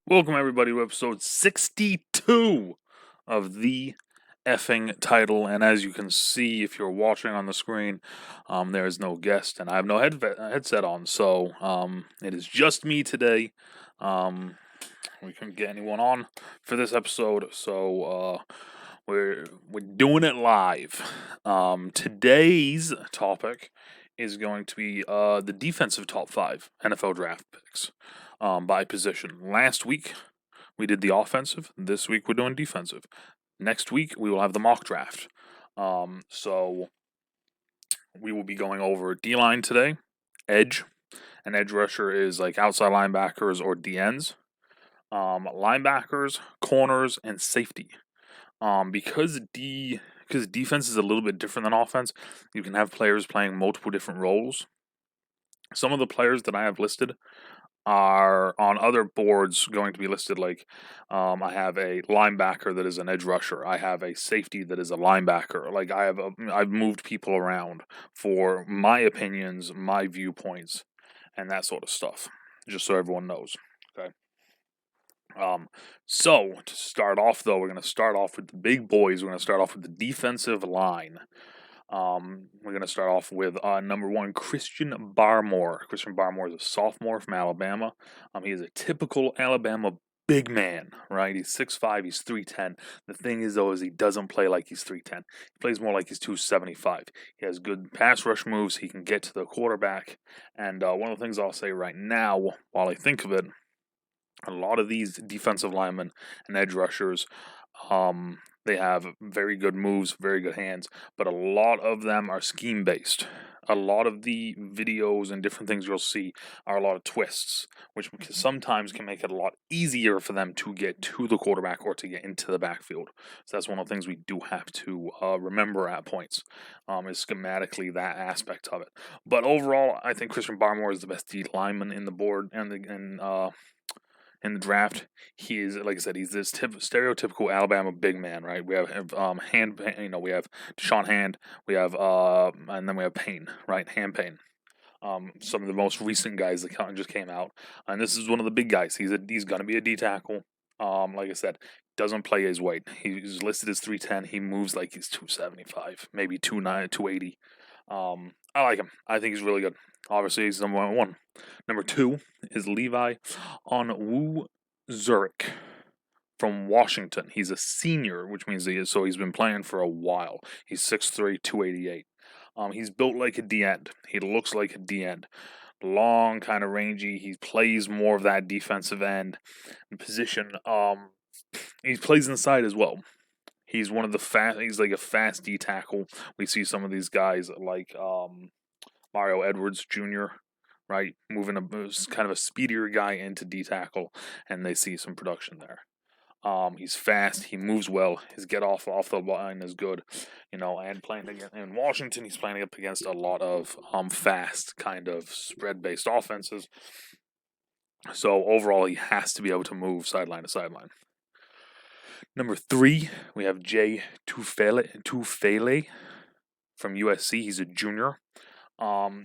Welcome, everybody, to episode 62 of the effing title. And as you can see, if you're watching on the screen, there is no guest, and I have no headset on, so it is just me today. We couldn't get anyone on for this episode, so we're doing it live. Today's topic is going to be the defensive top 5 NFL draft picks by position. Last week we did the offensive. This week we're doing defensive. Next week we will have the mock draft. So we will be going over D-line today, edge. An edge rusher is like outside linebackers or DNs. Linebackers, corners, and safety. Because defense is a little bit different than offense, you can have players playing multiple different roles. Some of the players that I have listed are on other boards going to be listed like I have a linebacker that is an edge rusher. I have a safety that is a linebacker. Like I've moved people around for my opinions, my viewpoints, and that sort of stuff, just so everyone knows. Okay. So to start off, though, we're going to start off with the big boys. We're going to start off with the defensive line. We're going to start off with number 1, Christian Barmore. Christian Barmore is a sophomore from Alabama. He is a typical Alabama big man, right? He's 6'5", he's 310. The thing is, though, is he doesn't play like he's 310. He plays more like he's 275. He has good pass rush moves. He can get to the quarterback. And one of the things I'll say right now, while I think of it, a lot of these defensive linemen and edge rushers, they have very good moves, very good hands, but a lot of them are scheme-based. A lot of the videos and different things you'll see are a lot of twists, which sometimes can make it a lot easier for them to get to the quarterback or to get into the backfield. So that's one of the things we do have to remember at points, is schematically that aspect of it. But overall, I think Christian Barmore is the best D lineman in the board and in the draft. He is, like I said, he's this stereotypical Alabama big man, right? We have Hand, we have Deshaun Hand, we have and then we have Payne, right? Hand Payne. Some of the most recent guys that just came out, and this is one of the big guys. He's going to be a D tackle. Like I said, doesn't play his weight. He's listed as 310. He moves like he's 275, maybe 280. I like him. I think he's really good. Obviously, he's number 1. Number 2 is Levi Owusu-Koramoah from Washington. He's a senior, which means he's been playing for a while. He's 6'3", 288. He's built like a D-end. He looks like a D-end. Long, kind of rangy. He plays more of that defensive end position. He plays inside as well. He's one of the fast. He's like a fast D tackle. We see some of these guys like Mario Edwards Jr., right, moving kind of a speedier guy into D tackle, and they see some production there. He's fast. He moves well. His get off the line is good, And playing in Washington, he's playing up against a lot of fast kind of spread based offenses. So overall, he has to be able to move sideline to sideline. Number 3, we have Jay Tufele from USC. He's a junior.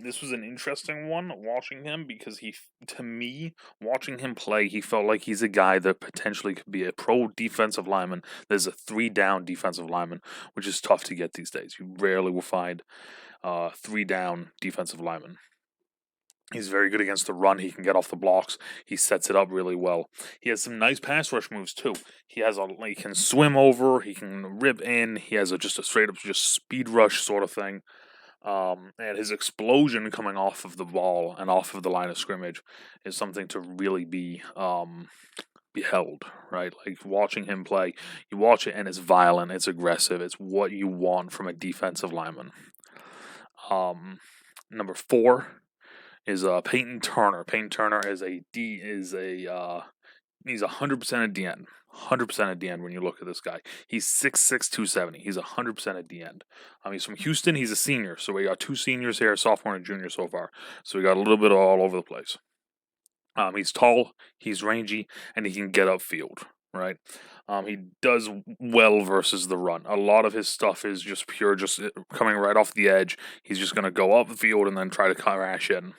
This was an interesting one watching him because to me, watching him play, he felt like he's a guy that potentially could be a pro defensive lineman. There's a 3-down defensive lineman, which is tough to get these days. You rarely will find 3-down defensive lineman. He's very good against the run. He can get off the blocks. He sets it up really well. He has some nice pass rush moves too. He can swim over. He can rip in. He has just a straight up just speed rush sort of thing. And his explosion coming off of the ball and off of the line of scrimmage is something to really be beheld, right? Like watching him play, you watch it and it's violent, it's aggressive, it's what you want from a defensive lineman. Number 4 is Peyton Turner. Peyton Turner he's 100% a DN. 100% a DN when you look at this guy. He's 6'6", 270. He's 100% a DN. He's from Houston. He's a senior. So we got 2 seniors here, sophomore and junior so far. So we got a little bit all over the place. He's tall, he's rangy, and he can get upfield, right? He does well versus the run. A lot of his stuff is just pure, just coming right off the edge. He's just going to go up the field and then try to crash in.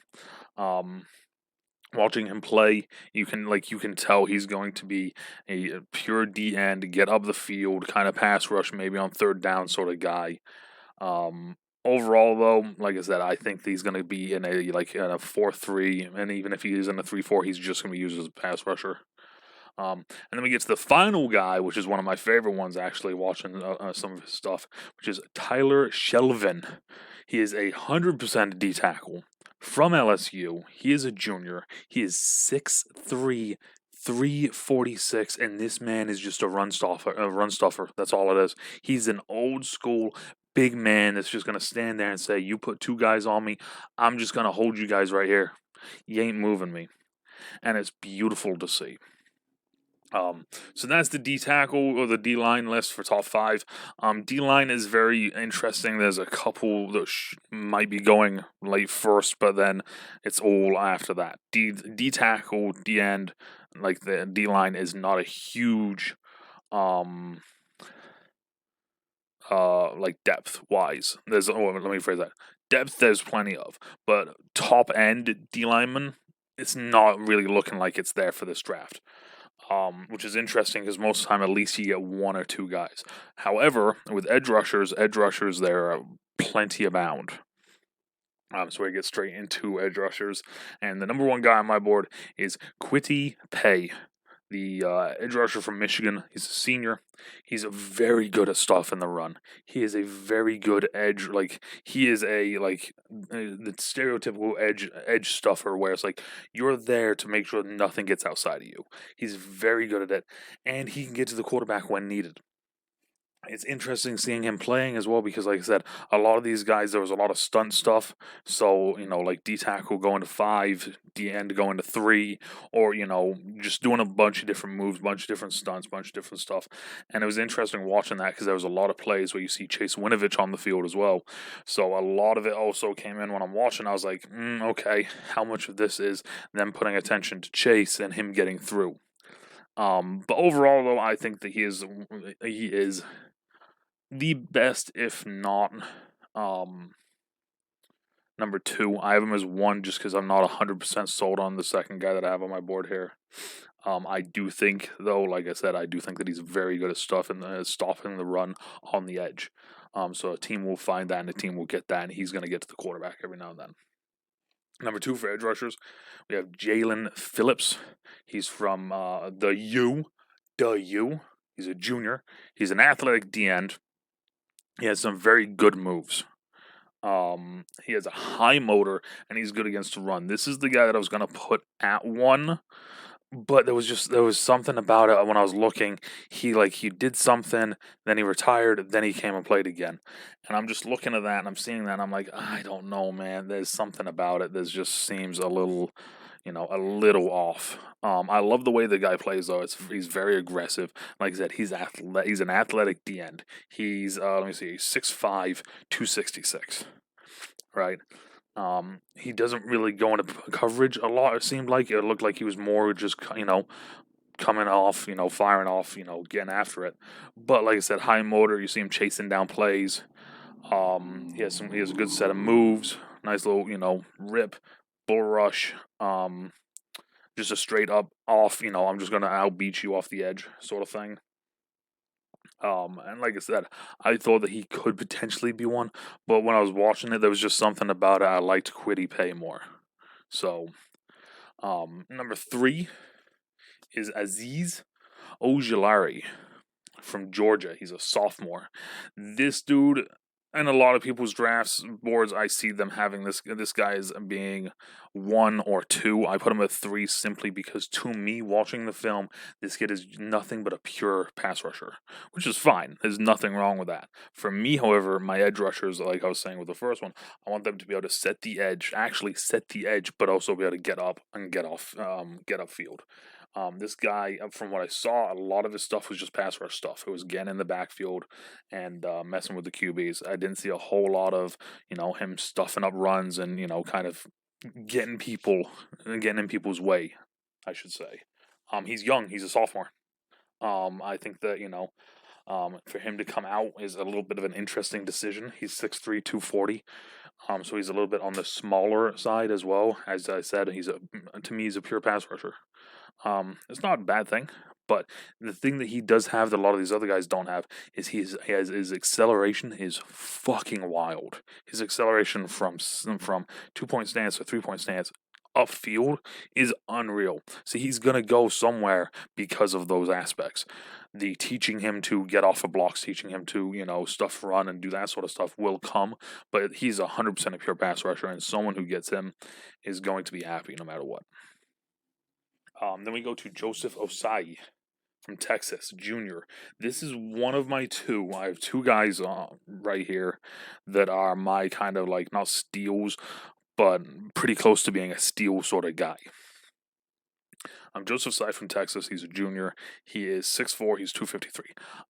Watching him play, you can tell he's going to be a pure D end, get up the field, kind of pass rush, maybe on third down sort of guy. Overall, though, like I said, I think he's going to be in a 4-3, and even if he is in a 3-4, he's just going to be used as a pass rusher. And then we get to the final guy, which is one of my favorite ones, actually, watching some of his stuff, which is Tyler Shelvin. He is 100% D tackle from LSU. He is a junior. He is 6'3", 346, and this man is just a run stuffer. That's all it is. He's an old school big man that's just going to stand there and say, you put two guys on me, I'm just going to hold you guys right here. You ain't moving me. And it's beautiful to see. So that's the D tackle or the D line list for top 5. D line is very interesting. There's a couple that might be going late first, but then it's all after that. D tackle, D end, like the D line is not a huge, like depth wise. Let me rephrase that. Depth there's plenty of, but top end D lineman, it's not really looking like it's there for this draft. Which is interesting because most of the time at least you get one or two guys. However, with edge rushers there are plenty abound. So we get straight into edge rushers, and the number one guy on my board is Kwity Paye, the edge rusher from Michigan. He's a senior. He's very good at stuff in the run. He is a very good edge. He is the stereotypical edge stuffer, where it's like you're there to make sure nothing gets outside of you. He's very good at it, and he can get to the quarterback when needed. It's interesting seeing him playing as well because, like I said, a lot of these guys, there was a lot of stunt stuff. So, like D tackle going to 5, D end going to 3, or, just doing a bunch of different moves, bunch of different stunts, bunch of different stuff. And it was interesting watching that because there was a lot of plays where you see Chase Winovich on the field as well. So a lot of it also came in when I'm watching. I was like, okay, how much of this is them putting attention to Chase and him getting through? But overall, though, I think that he is the best, if not number 2. I have him as 1 just because I'm not 100% sold on the second guy that I have on my board here. I do think, though, like I said, I do think that he's very good at stopping the run on the edge. So a team will find that, and a team will get that, and he's going to get to the quarterback every now and then. Number 2 for edge rushers, we have Jalen Phillips. He's from the U. He's a junior. He's an athletic D end. He has some very good moves. He has a high motor, and he's good against the run. This is the guy that I was going to put at 1, but there was something about it when I was looking. He did something, then he retired, then he came and played again. And I'm just looking at that, and I'm seeing that, and I'm like, I don't know, man. There's something about it that just seems a little off. I love the way the guy plays, though. He's very aggressive. Like I said, he's an athletic D end. He's 6'5", 266, right? He doesn't really go into coverage a lot. It seemed like it looked like he was more just coming off, firing off, getting after it. But like I said, high motor. You see him chasing down plays. He has a good set of moves. Nice little rip, bull rush. Just a straight up off. I'm just gonna outbeat you off the edge sort of thing. And like I said, I thought that he could potentially be one, but when I was watching it, there was just something about it. I liked Kwity Paye more. So, number 3 is Azeez Ojulari from Georgia. He's a sophomore. This dude, and a lot of people's drafts boards, I see them having this guy as being 1 or 2. I put him at 3 simply because, to me, watching the film, this kid is nothing but a pure pass rusher, which is fine. There's nothing wrong with that. For me, however, my edge rushers, like I was saying with the first one, I want them to be able to set the edge, but also be able to get up and get upfield. This guy, from what I saw, a lot of his stuff was just pass rush stuff. It was getting in the backfield and messing with the QBs. I didn't see a whole lot of, him stuffing up runs and, kind of getting in people's way, I should say. He's young. He's a sophomore. I think that, for him to come out is a little bit of an interesting decision. He's 6'3", 240. So he's a little bit on the smaller side as well. As I said, to me, he's a pure pass rusher. It's not a bad thing, but the thing that he does have that a lot of these other guys don't have is he has his acceleration is fucking wild. His acceleration from 2 point stance to 3 point stance upfield is unreal. So he's gonna go somewhere because of those aspects. The teaching him to get off of blocks, teaching him to stuff run and do that sort of stuff will come, but he's 100% a pure pass rusher, and someone who gets him is going to be happy no matter what. Then we go to Joseph Osai from Texas, junior. This is one of my two. I have two guys right here that are my kind of like not steals, but pretty close to being a steal sort of guy. Joseph Osai from Texas. He's a junior. He is 6'4". He's 253.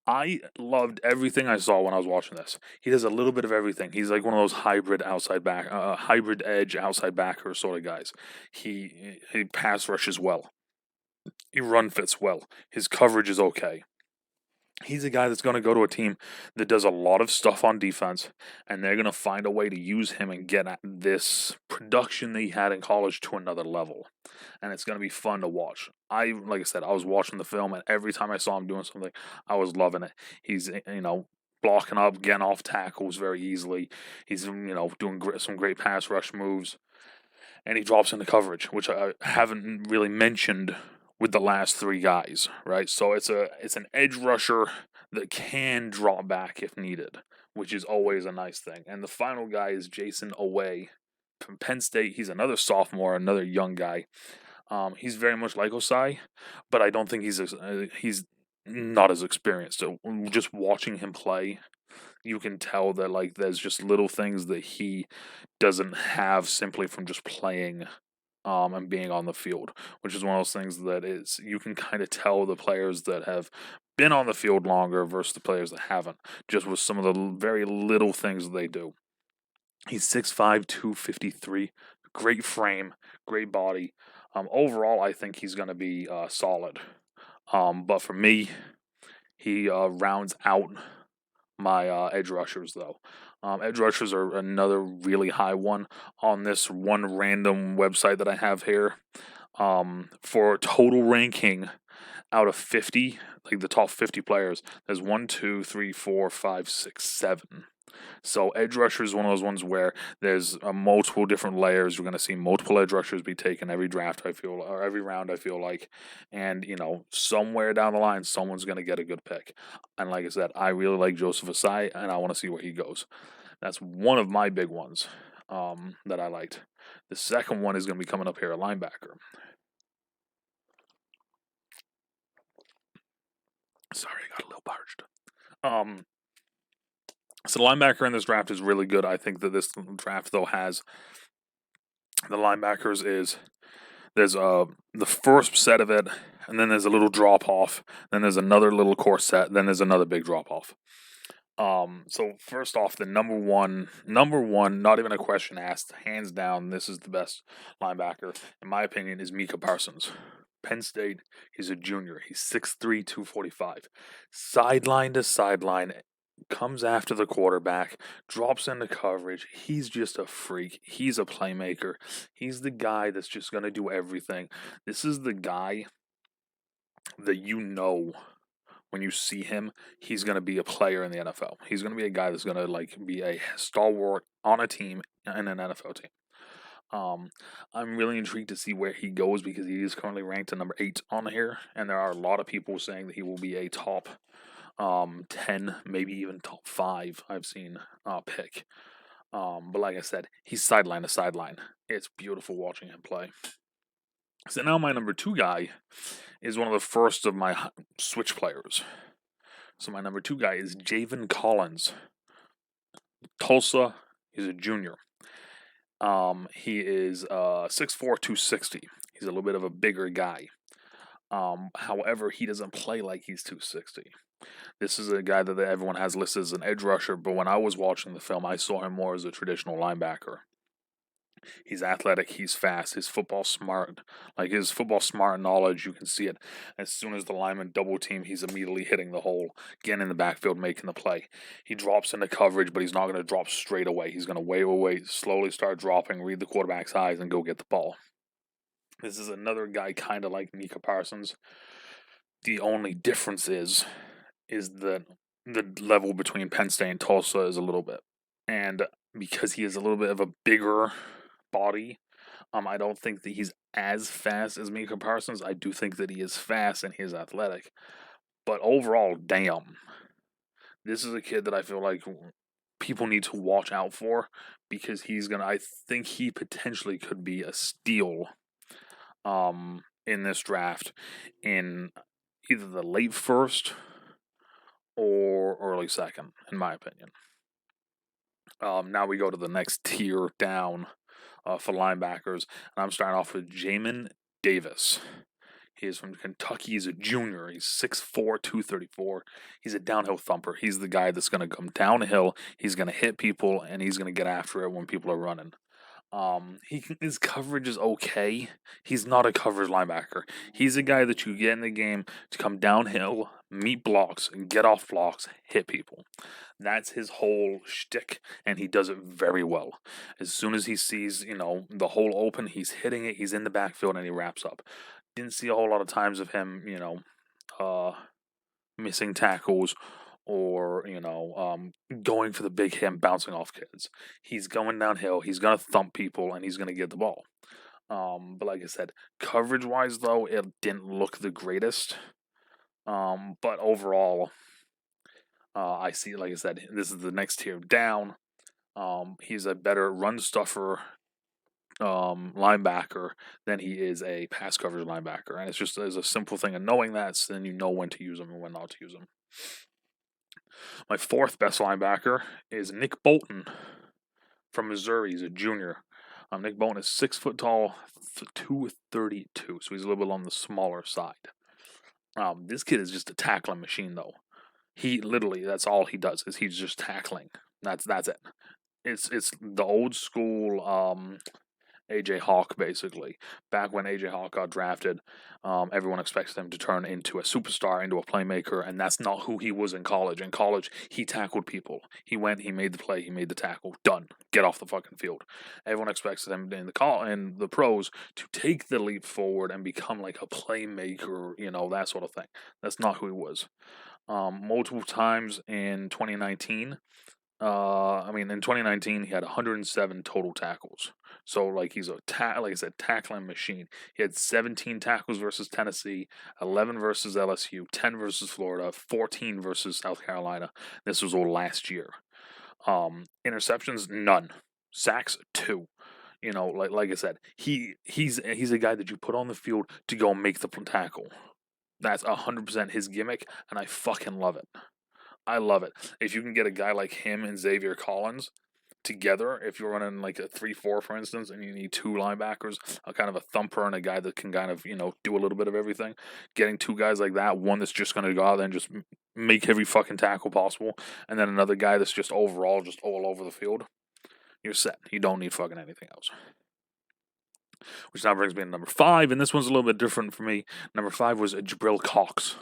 I loved everything I saw when I was watching this. He does a little bit of everything. He's like one of those hybrid hybrid edge outside backer sort of guys. He pass rushes well. He run fits well. His coverage is okay. He's a guy that's going to go to a team that does a lot of stuff on defense, and they're going to find a way to use him and get at this production that he had in college to another level. And it's going to be fun to watch. Like I said, I was watching the film, and every time I saw him doing something, I was loving it. He's, blocking up, getting off tackles very easily. He's, doing some great pass rush moves, and he drops into coverage, which I haven't really mentioned with the last three guys, right? So it's an edge rusher that can drop back if needed, which is always a nice thing. And the final guy is Jason Oweh from Penn State. He's another sophomore, another young guy. He's very much like Osai, but I don't think he's not as experienced. So just watching him play, you can tell that like there's just little things that he doesn't have simply from just playing and being on the field, which is one of those things that is you can kind of tell the players that have been on the field longer versus the players that haven't, just with some of the very little things that they do. He's 6'5", 253, great frame, great body. Overall, I think he's going to be solid. But for me, he rounds out my edge rushers, though. Edge rushers are another really high one on this one random website that I have here. For total ranking out of 50, like the top 50 players, there's 1, 2, 3, 4, 5, 6, 7. So edge rusher is one of those ones where there's multiple different layers. We're going to see multiple edge rushers be taken every draft, I feel, or every round, I feel like. And, somewhere down the line, someone's going to get a good pick. And like I said, I really like Joseph Osai, and I want to see where he goes. That's one of my big ones that I liked. The second one is going to be coming up here, a linebacker. Sorry, I got a little parched. So the linebacker in this draft is really good. I think that this draft, though, has the linebackers is there's the first set of it, and then there's a little drop off, then there's another little core set, then there's another big drop off. So first off, the number one, not even a question asked, hands down, this is the best linebacker, in my opinion, is Micah Parsons. Penn State, he's a junior. He's 6'3", 245. Sideline to sideline, comes after the quarterback, drops into coverage. He's just a freak. He's a playmaker. He's the guy that's just going to do everything. This is the guy that when you see him, he's going to be a player in the NFL. He's going to be a guy that's going to be a stalwart on a team in an NFL team. I'm really intrigued to see where he goes because he is currently ranked at number 8 on here, and there are a lot of people saying that he will be a top 10, maybe even top 5 I've seen pick. But like I said, he's sideline to sideline. It's beautiful watching him play. So now my number 2 guy is one of the first of my switch players. So my number 2 guy is Javen Collins. Tulsa, he's a junior. He is 6'4", 260. He's a little bit of a bigger guy. However, he doesn't play like he's 260. This is a guy that everyone has listed as an edge rusher, but when I was watching the film, I saw him more as a traditional linebacker. He's athletic. He's fast. His football smart. Like his football smart knowledge, you can see it. As soon as the lineman double team, he's immediately hitting the hole, getting in the backfield, making the play. He drops into coverage, but he's not going to drop straight away. He's going to wait, slowly start dropping, read the quarterback's eyes, and go get the ball. This is another guy kind of like Micah Parsons. The only difference is that the level between Penn State and Tulsa is a little bit, and because he is a little bit of a bigger body. I don't think that he's as fast as Micah Parsons. I do think that he is fast and he is athletic. But overall, damn. This is a kid that I feel like people need to watch out for because I think he potentially could be a steal in this draft in either the late first or early second, in my opinion. Now we go to the next tier down for linebackers, and I'm starting off with Jamin Davis. He is from Kentucky. He's a junior. He's 6'4", 234. He's a downhill thumper. He's the guy that's going to come downhill. He's going to hit people, and he's going to get after it when people are running. His coverage is okay. He's not a coverage linebacker. He's a guy that you get in the game to come downhill, meet blocks, and get off blocks, hit people. That's his whole shtick, and he does it very well. As soon as he sees, the hole open, he's hitting it, he's in the backfield, and he wraps up. Didn't see a whole lot of times of him, missing tackles or, going for the big hit and bouncing off kids. He's going downhill, he's going to thump people, and he's going to get the ball. But like I said, coverage-wise, though, it didn't look the greatest. But overall, I see, like I said, this is the next tier down. He's a better run stuffer linebacker than he is a pass coverage linebacker. And it's just as a simple thing of knowing that, so then you know when to use him and when not to use him. My fourth best linebacker is Nick Bolton from Missouri. He's a junior. Nick Bolton is 6 foot tall, 232, so he's a little bit on the smaller side. This kid is just a tackling machine, though. He literally, that's all he does, is he's just tackling. That's it. It's the old school AJ Hawk, basically. Back when AJ Hawk got drafted, everyone expected him to turn into a superstar, into a playmaker, and that's not who he was in college. In college, he tackled people. He went, he made the play, he made the tackle. Done. Get off the fucking field. Everyone expected him in the pros to take the leap forward and become like a playmaker, that sort of thing. That's not who he was. Multiple times in 2019, in 2019, he had 107 total tackles. So, like, he's tackling machine. He had 17 tackles versus Tennessee, 11 versus LSU, 10 versus Florida, 14 versus South Carolina. This was all last year. Interceptions, none. Sacks, 2. Like I said, he's a guy that you put on the field to go make the tackle. That's 100% his gimmick, and I fucking love it. I love it. If you can get a guy like him and Xavier Collins together, if you're running like a 3-4, for instance, and you need 2 linebackers, a kind of a thumper and a guy that can kind of, do a little bit of everything, getting 2 guys like that, one that's just going to go out there and just make every fucking tackle possible, and then another guy that's just overall just all over the field, you're set. You don't need fucking anything else. Which now brings me to number 5, and this one's a little bit different for me. Number 5 was Jabril Cox.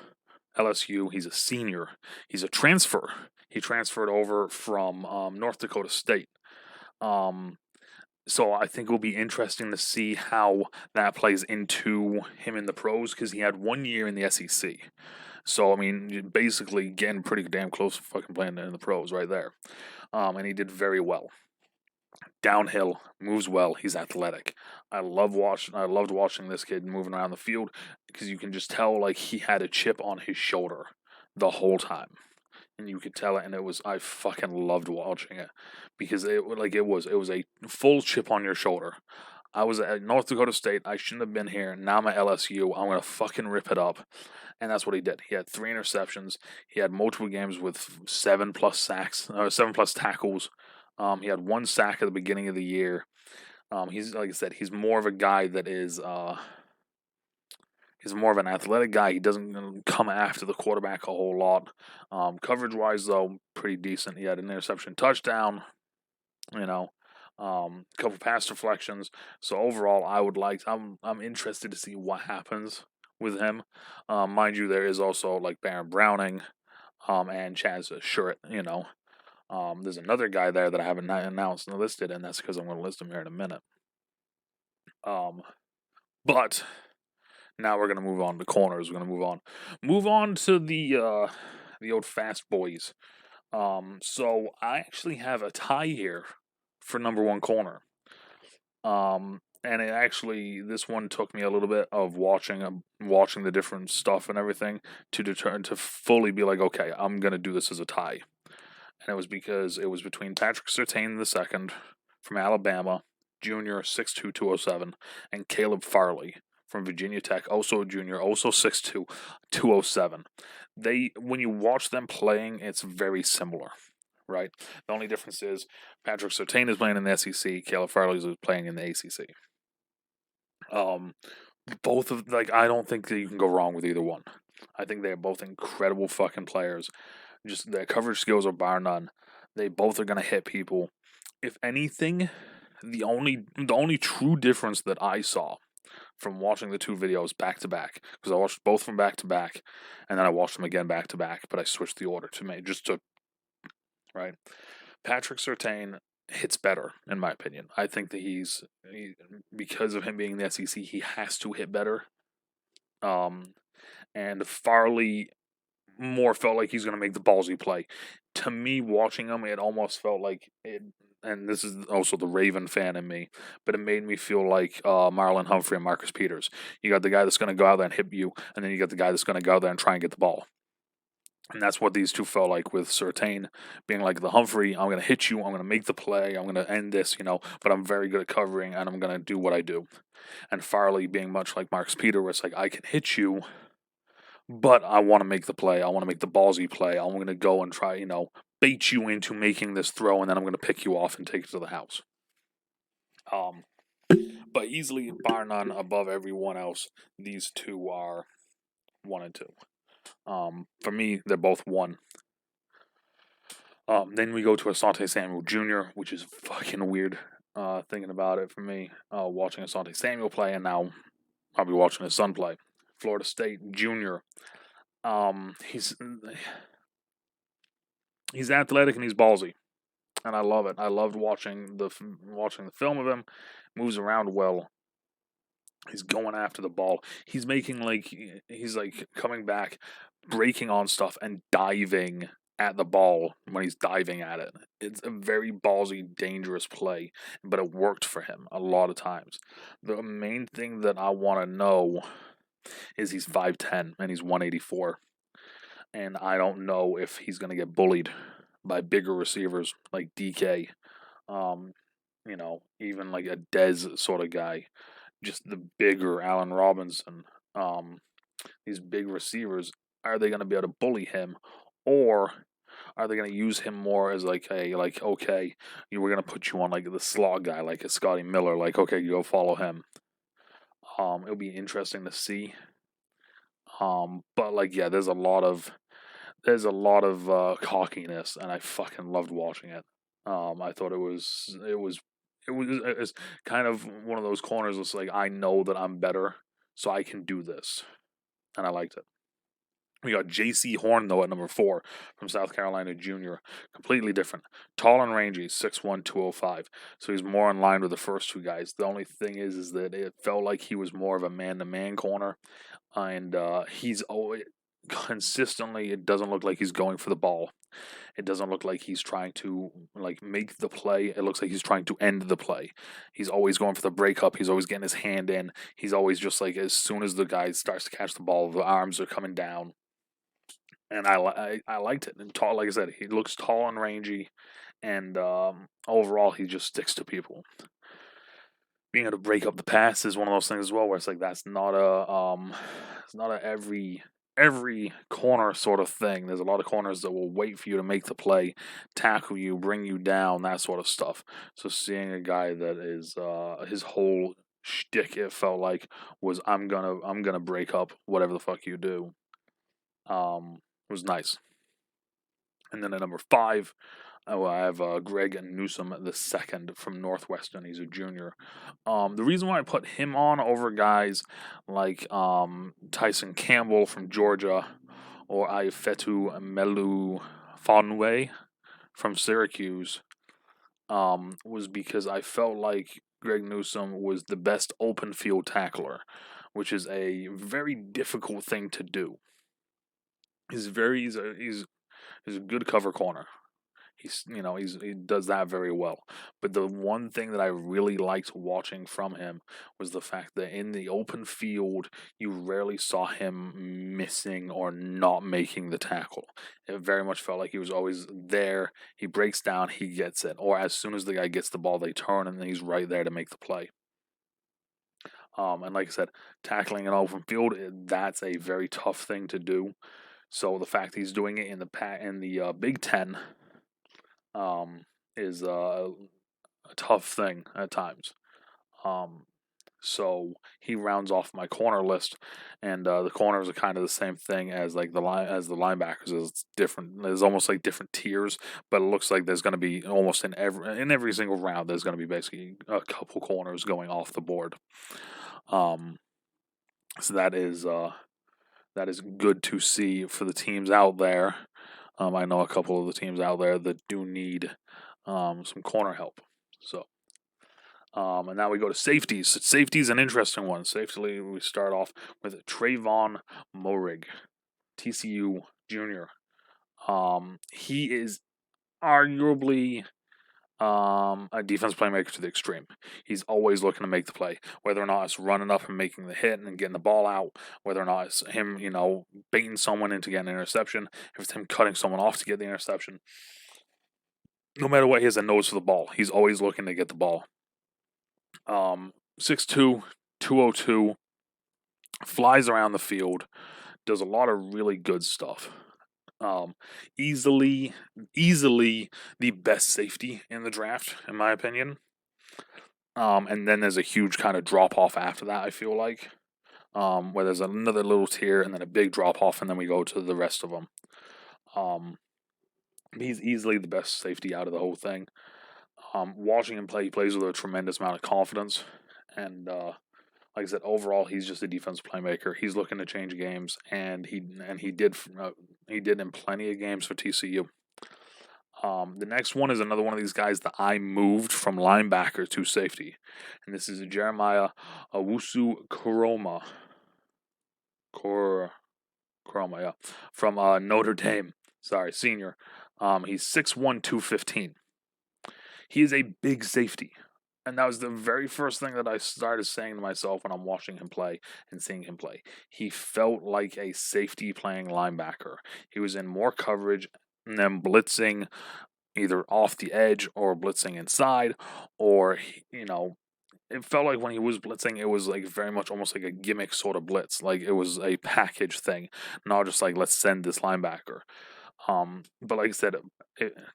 LSU, he's a senior. He's a transfer. He transferred over from North Dakota State. So I think it will be interesting to see how that plays into him in the pros, because he had 1 year in the SEC. So, basically getting pretty damn close to fucking playing in the pros right there. And he did very well. Downhill, moves well, he's athletic. I loved watching this kid moving around the field, because you can just tell like he had a chip on his shoulder the whole time. And you could tell it, and I fucking loved watching it, because it was a full chip on your shoulder. I was at North Dakota State, I shouldn't have been here, now I'm at LSU, I'm gonna fucking rip it up. And that's what he did. He had 3 interceptions, he had multiple games with 7+ sacks, 7+ tackles. He had 1 sack at the beginning of the year. He's, like I said, he's more of a guy that is, he's more of an athletic guy. He doesn't come after the quarterback a whole lot. Coverage-wise, though, pretty decent. He had an interception touchdown. couple pass deflections. So overall, I'm interested to see what happens with him. Mind you, there is also like Baron Browning, and Chaz Shurett. There's another guy there that I haven't announced and listed, and that's because I'm going to list him here in a minute. But now we're going to move on to corners. We're going to move on to the old fast boys. So I actually have a tie here for number one corner. And this one took me a little bit of watching the different stuff and everything to fully be like, okay, I'm gonna do this as a tie. And it was because it was between Patrick Surtain II from Alabama, junior, 6'2", 207, and Caleb Farley from Virginia Tech, also a junior, also 6'2", 207. When you watch them playing, it's very similar, right? The only difference is Patrick Surtain is playing in the SEC, Caleb Farley is playing in the ACC. Both of I don't think that you can go wrong with either one. I think they are both incredible fucking players. Just their coverage skills are bar none. They both are gonna hit people. If anything, the only true difference that I saw from watching the two videos back to back, because I watched both from back to back, and then I watched them again back to back, but I switched the order right. Patrick Surtain hits better, in my opinion. I think that because of him being in the SEC, he has to hit better. And Farley more felt like he's going to make the ballsy play. To me, watching him, it almost felt like it. And this is also the Raven fan in me, but it made me feel like Marlon Humphrey and Marcus Peters. You got the guy that's going to go out there and hit you, and then you got the guy that's going to go out there and try and get the ball. And that's what these two felt like with Surtain being like the Humphrey, I'm going to hit you, I'm going to make the play, I'm going to end this, but I'm very good at covering and I'm going to do what I do. And Farley being much like Marcus Peters, where it's like, I can hit you, but I want to make the play. I want to make the ballsy play. I'm going to go and try, bait you into making this throw, and then I'm going to pick you off and take it to the house. But easily, bar none, above everyone else, these two are 1 and 2. For me, they're both 1. Then we go to Asante Samuel Jr., which is fucking weird. Thinking about it for me, watching Asante Samuel play, and now I'll be watching his son play. Florida State Junior. He's athletic and he's ballsy, and I love it. I loved watching the film of him. Moves around well. He's going after the ball. He's making he's coming back, breaking on stuff and diving at the ball when he's diving at it. It's a very ballsy, dangerous play, but it worked for him a lot of times. The main thing that I want to know is he's 5'10" and he's 184. And I don't know if he's going to get bullied by bigger receivers like DK, even like a Dez sort of guy. Just the bigger Allen Robinson, these big receivers, are they going to be able to bully him, or are they going to use him more as okay, we're going to put you on like the slot guy, like a Scotty Miller, okay, you go follow him. It'll be interesting to see. But there's a lot of cockiness, and I fucking loved watching it. I thought it was kind of one of those corners that's like, I know that I'm better, so I can do this. And I liked it. We got J.C. Horn, though, at number 4 from South Carolina Junior. Completely different. Tall and rangy, 6'1", 205. So he's more in line with the first two guys. The only thing is that it felt like he was more of a man-to-man corner. And he's always consistently, it doesn't look like he's going for the ball. It doesn't look like he's trying to make the play. It looks like he's trying to end the play. He's always going for the breakup. He's always getting his hand in. He's always just as soon as the guy starts to catch the ball, the arms are coming down. And I liked it. And tall, like I said, he looks tall and rangy, and overall he just sticks to people. Being able to break up the pass is one of those things as well, where it's that's not a every corner sort of thing. There's a lot of corners that will wait for you to make the play, tackle you, bring you down, that sort of stuff. So seeing a guy that is his whole shtick, it felt like, was I'm gonna break up whatever the fuck you do. Was nice. And then at number 5, I have Greg Newsome the second from Northwestern. He's a junior. The reason why I put him on over guys like Tyson Campbell from Georgia or Aifetu Melu Fonwe from Syracuse was because I felt like Greg Newsome was the best open field tackler, which is a very difficult thing to do. He's a good cover corner. He does that very well. But the one thing that I really liked watching from him was the fact that in the open field, you rarely saw him missing or not making the tackle. It very much felt like he was always there. He breaks down, he gets it. Or as soon as the guy gets the ball, they turn and he's right there to make the play. And like I said, tackling an open field, that's a very tough thing to do. So the fact he's doing it in the Big Ten is a tough thing at times. So he rounds off my corner list, and the corners are kind of the same thing as like the linebackers. It's different. There's almost like different tiers, but it looks like there's going to be almost in every single round. There's going to be basically a couple corners going off the board. So that is good to see for the teams out there. I know a couple of the teams out there that do need some corner help. So, and now we go to safeties. Safety's an interesting one. Safety, we start off with Trayvon Moehrig, TCU junior. He is arguably a defense playmaker to the extreme. He's always looking to make the play, whether or not it's running up and making the hit and getting the ball out, whether or not it's him, baiting someone into getting an interception, if it's him cutting someone off to get the interception. No matter what, he has a nose for the ball. He's always looking to get the ball. 6'2", 202, flies around the field, does a lot of really good stuff. Easily the best safety in the draft, in my opinion. And then there's a huge kind of drop off after that, I feel like, where there's another little tier and then a big drop off, and then we go to the rest of them. He's easily the best safety out of the whole thing. Watching him play, he plays with a tremendous amount of confidence, and like I said, overall, he's just a defensive playmaker. He's looking to change games, and he did in plenty of games for TCU. The next one is another one of these guys that I moved from linebacker to safety, and this is Jeremiah Owusu-Koramoah. Koramoah, yeah, from Notre Dame. Sorry, senior. He's 6'1", 215. He is a big safety. And that was the very first thing that I started saying to myself when I'm watching him play and seeing him play. He felt like a safety playing linebacker. He was in more coverage and then blitzing either off the edge or blitzing inside, or, it felt like when he was blitzing, it was like very much almost like a gimmick sort of blitz. Like it was a package thing, not just like, let's send this linebacker. But like I said,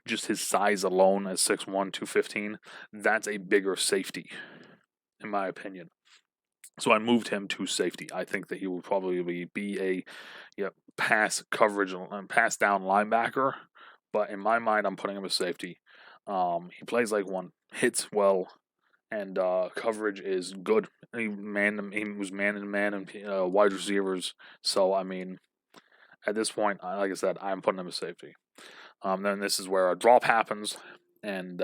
just his size alone as 6'1", 215, that's a bigger safety, in my opinion. So I moved him to safety. I think that he will probably be a pass coverage and pass down linebacker, but in my mind, I'm putting him as safety. He plays like one, hits well, and coverage is good. He was man to man and wide receivers. So I mean, at this point, like I said, I'm putting him as safety. Then this is where a drop happens, and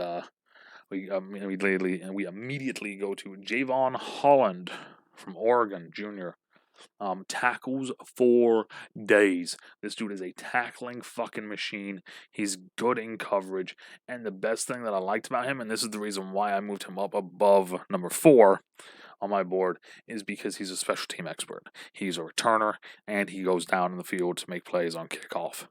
we immediately go to Javon Holland from Oregon, junior. Tackles for days. This dude is a tackling fucking machine. He's good in coverage, and the best thing that I liked about him, and this is the reason why I moved him up above number 4 on my board, is because he's a special team expert. He's a returner, and he goes down in the field to make plays on kickoff.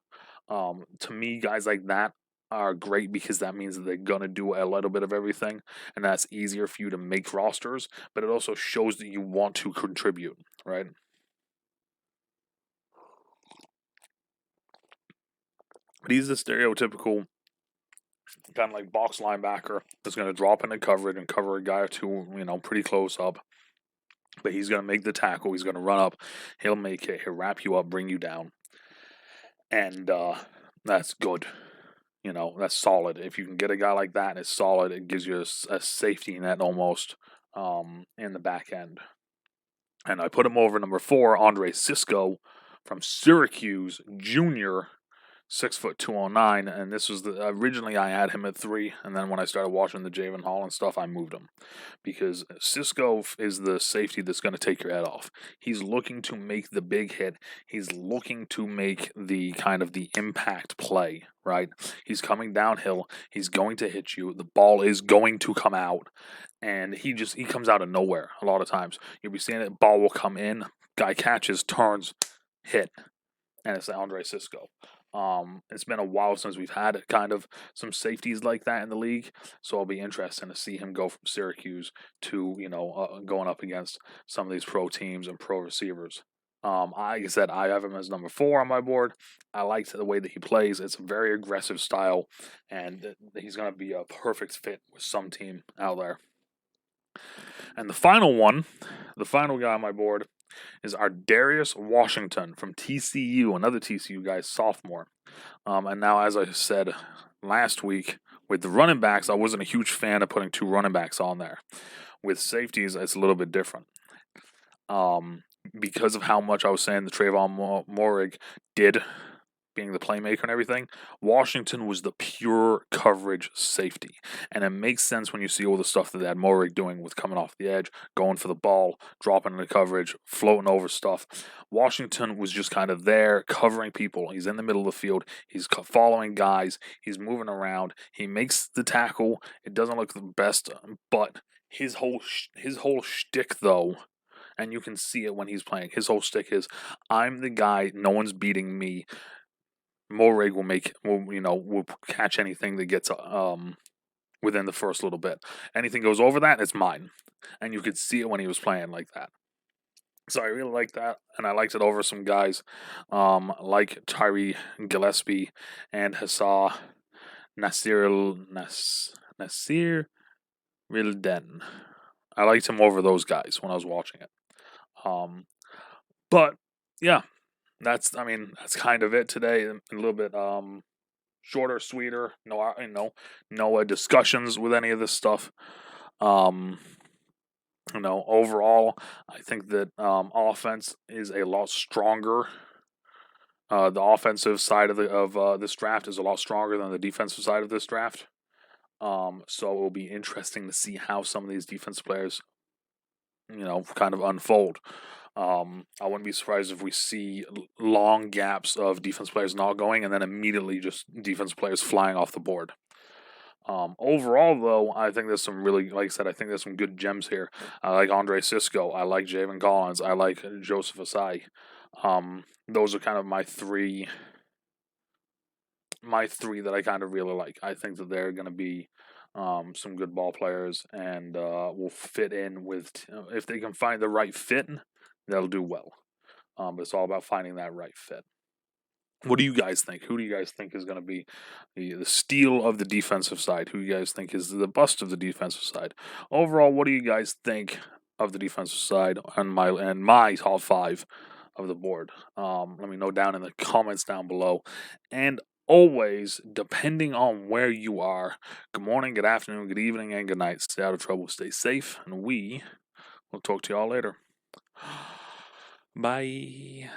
To me, guys like that are great because that means that they're going to do a little bit of everything, and that's easier for you to make rosters, but it also shows that you want to contribute, right? But he's the stereotypical kind of like box linebacker that's going to drop into coverage and cover a guy or two, pretty close up. But he's going to make the tackle. He's going to run up. He'll make it. He'll wrap you up, bring you down. And that's good. that's solid. If you can get a guy like that and it's solid, it gives you a safety net almost in the back end. And I put him over number 4, Andre Cisco from Syracuse, junior, 6'2", 209, and this was originally I had him at 3, and then when I started watching the Javon Holland stuff, I moved him because Cisco is the safety that's going to take your head off. He's looking to make the big hit. He's looking to make the kind of the impact play, right? He's coming downhill. He's going to hit you. The ball is going to come out, and he comes out of nowhere a lot of times. You'll be seeing it. Ball will come in. Guy catches, turns, hit, and it's Andre Cisco. It's been a while since we've had kind of some safeties like that in the league, so it'll be interesting to see him go from Syracuse to going up against some of these pro teams and pro receivers. Like I said, I have him as number 4 on my board. I like the way that he plays. It's a very aggressive style, and he's going to be a perfect fit with some team out there. And the final guy on my board, is Ardarius Washington from TCU, another TCU guy, sophomore. And now, as I said last week, with the running backs, I wasn't a huge fan of putting 2 running backs on there. With safeties, it's a little bit different. Because of how much I was saying the Trayvon Moehrig did, being the playmaker and everything, Washington was the pure coverage safety. And it makes sense when you see all the stuff that Moehrig doing with coming off the edge, going for the ball, dropping into coverage, floating over stuff. Washington was just kind of there, covering people. He's in the middle of the field. He's following guys. He's moving around. He makes the tackle. It doesn't look the best, but his whole shtick, though, and you can see it when he's playing, his whole shtick is, I'm the guy, no one's beating me. Moehrig will catch anything that gets within the first little bit. Anything goes over that, it's mine. And you could see it when he was playing like that. So I really like that, and I liked it over some guys like Tyree Gillespie and Hassan Nasir Rilden. I liked him over those guys when I was watching it. But yeah, that's kind of it today. A little bit shorter, sweeter. No discussions with any of this stuff. Overall, I think that offense is a lot stronger. The offensive side of this draft is a lot stronger than the defensive side of this draft. So it will be interesting to see how some of these defensive players, kind of unfold. I wouldn't be surprised if we see long gaps of defense players not going and then immediately just defense players flying off the board. Overall, though, I think there's some really, like I said, I think there's some good gems here. I like Andre Cisco. I like Javon Collins. I like Joseph Asai. Those are kind of my three that I kind of really like. I think that they're going to be some good ball players and will fit in with, if they can find the right fit, they'll do well. But it's all about finding that right fit. What do you guys think? Who do you guys think is going to be the steal of the defensive side? Who do you guys think is the bust of the defensive side? Overall, what do you guys think of the defensive side and my top 5 of the board? Let me know down in the comments down below. And always, depending on where you are, good morning, good afternoon, good evening, and good night. Stay out of trouble, stay safe, and we will talk to y'all later. Bye.